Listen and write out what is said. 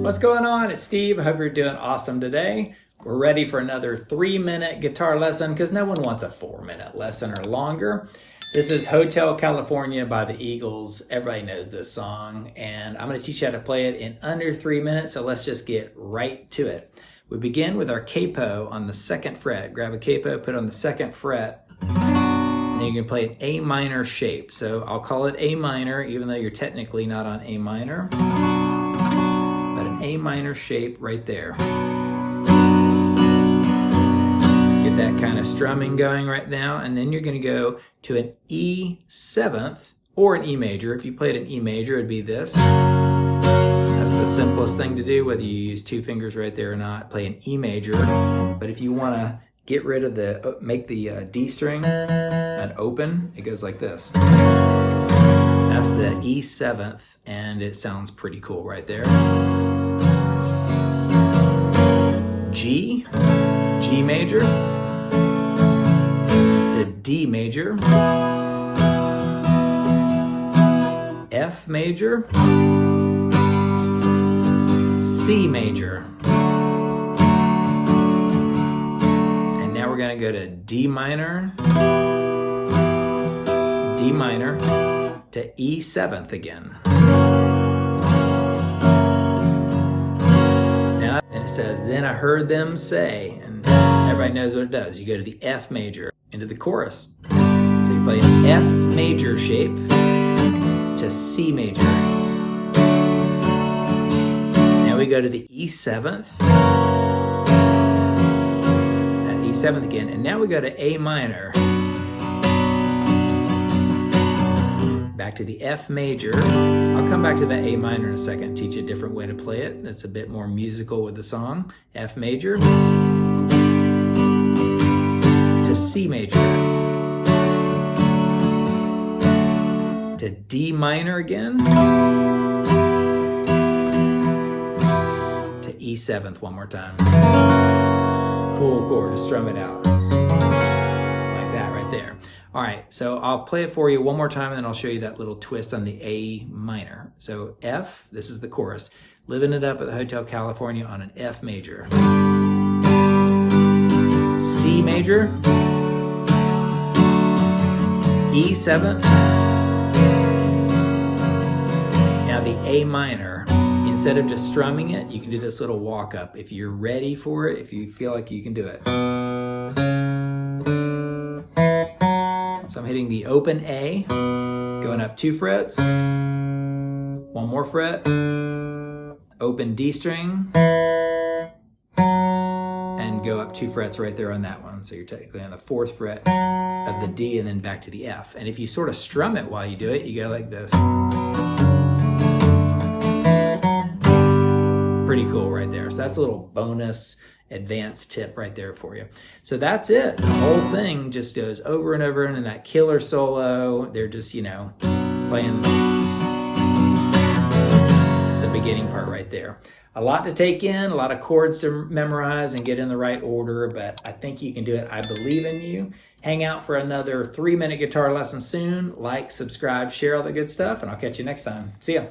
What's going on? It's Steve. I hope you're doing awesome today. We're ready for another 3-minute guitar lesson because no one wants a 4-minute lesson or longer. This is Hotel California by the Eagles. Everybody knows this song, and I'm going to teach you how to play it in under 3 minutes, so let's just get right to it. We begin with our capo on the 2nd fret. Grab a capo, put it on the 2nd fret, and then you can play an A minor shape. So I'll call it A minor, even though you're technically not on A minor. But an A minor shape right there. Get that kind of strumming going right now, and then you're going to go to an E7th or an E major. If you played an E major, it'd be this. That's the simplest thing to do, whether you use 2 fingers right there or not. Play an E major, but if you want to get rid of the, make the D string an open, it goes like this. That's the E7th, and it sounds pretty cool right there. G major to D major, F major, C major, and now we're going to go to D minor to E7th again. Now, and it says, then I heard them say, and everybody knows what it does. You go to the F major into the chorus. So you play an F major shape to C major. Now we go to the E7th, and E7th again, and now we go to A minor. Back to the F major. I'll come back to that A minor in a second, teach you a different way to play it that's a bit more musical with the song. F major to C major to D minor again to E7th one more time. Cool chord, just strum it out like that right there. All right, so I'll play it for you one more time and then I'll show you that little twist on the A minor. So F, this is the chorus. Living it up at the Hotel California on an F major. C major, E7th. Now the A minor, instead of just strumming it, you can do this little walk up. If you're ready for it, if you feel like you can do it. So I'm hitting the open A, going up 2 frets, 1 more fret, open D string, and go up 2 frets right there on that one. So you're technically on the 4th fret of the D and then back to the F. And if you sort of strum it while you do it, you go like this. Pretty cool right there. So that's a little bonus advanced tip right there for you. So that's it. The whole thing just goes over and over, and in that killer solo, they're just, you know, playing the beginning part right there. A lot to take in, a lot of chords to memorize and get in the right order, but I think you can do it. I believe in you. Hang out for another 3-minute guitar lesson soon. Like, subscribe, share all the good stuff, and I'll catch you next time. See ya.